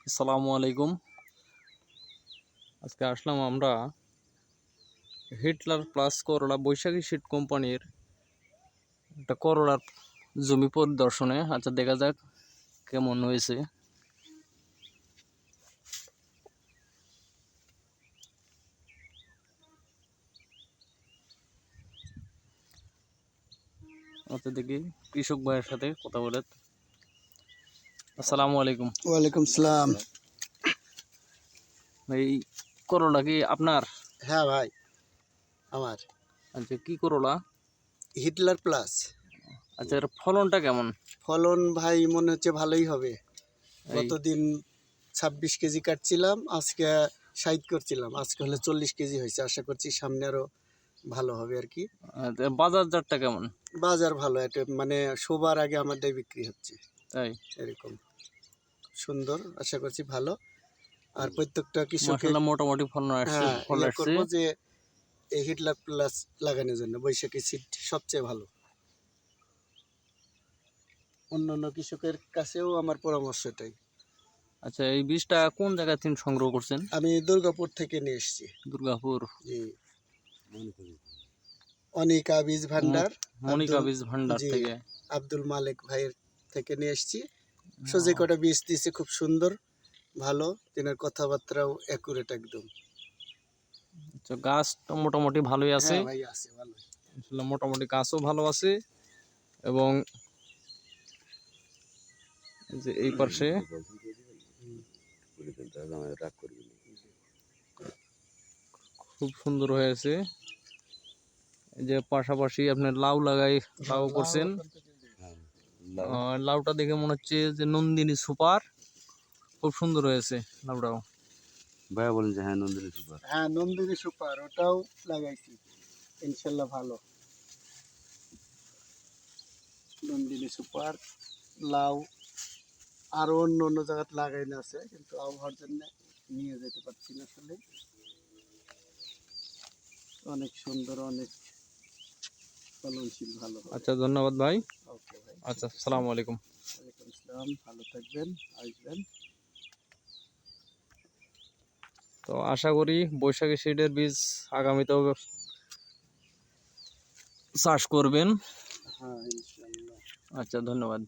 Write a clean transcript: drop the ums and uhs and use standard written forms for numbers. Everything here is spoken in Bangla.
আসসালামু আলাইকুম। আজকে আসলাম আমরা হিটলার প্লাস করলা বৈশাখী সিড কোম্পানির একটা করলার জমি পরিদর্শনে। আচ্ছা, দেখা যাক কেমন হয়েছে। আচ্ছা, দেখি কৃষক ভাইয়ের সাথে কথা বলে। আসসালামু আলাইকুম। ওয়ালাইকুম সালাম। এই করলা কি আপনার? হ্যাঁ ভাই, আমার আচ্ছা, কি করলা? Hitler plus. আচ্ছা, এর ফলনটা কেমন? ফলন ভাই মনে হচ্ছে ভালোই হবে। এই গতদিন 26 কেজি কাটছিলাম, আজকে 60 করছিলাম, আজকে হলে 40 কেজি হয়েছে। আশা করছি সামনে আরো ভালো হবে আর কি। বাজার জাতটা কেমন? বাজার ভালো, এটা মানে সবার আগে আমাদের বিক্রি হচ্ছে তাই এরকম। সুন্দর, আশা করছি ভালো। আর প্রত্যেকটা কৃষকের মাশাআল্লাহ মোটামুটি ফলন আসছে, ফল আসছে। করবো যে এই হিটলার প্লাস লাগানোর জন্য বৈশাখী সিড সবচেয়ে ভালো। অন্যান্য কৃষকের কাছেও আমার পরামর্শ এটাই। আচ্ছা, এই বীজটা কোন জায়গা থেকে সংগ্রহ করছেন? আমি দুর্গাপুর থেকে নিয়ে এসেছি। দুর্গাপুর জি, অনিকা বীজ ভান্ডার, মনিকা বীজ ভান্ডার জি থেকে। আব্দুল মালিক ভাইয়ের থেকে নিয়ে এসেছি। সে কটা বীজ দিয়েছে, খুব সুন্দর, ভালো। তিনার কথাবার্তাও অ্যাকুরেট একদম। আচ্ছা, গাছটা মোটামুটি ভালোই আছে। হ্যাঁ ভাই, আছে ভালো। আসলে মোটামুটি গাছও ভালো আছে এবং যে এই পাশে খুব সুন্দর হয়েছে। এই যে পাশাপাশি আপনার লাউ লাউ করছেন। লাউটা দেখে মনে হচ্ছে যে নন্দিনী সুপার, খুব সুন্দর হয়েছে লাউটাও। ভাইয়া বলেন যে হ্যাঁ নন্দিনী সুপার। হ্যাঁ, নন্দিনী সুপার ওটাও লাগাইছি, ইনশাল্লাহ ভালো। নন্দিনী সুপার, লাউ আরো অন্য অন্য জায়গায় লাগাইলে আছে, কিন্তু আবহাওয়ার জন্য নিয়ে যেতে পারছি না আসলে। অনেক সুন্দর, অনেক ফলনশীল, ভালো হবে। আচ্ছা, ধন্যবাদ ভাই। ওকে ভাই, আচ্ছা, আসসালামু আলাইকুম। ওয়ালাইকুম আসসালাম, ভালো থাকবেন, আসবেন। তো আশা করি বৈশাখী সিডের বীজ আগামীতেও চাষ করবেন। হ্যাঁ ইনশাল্লাহ। আচ্ছা, ধন্যবাদ।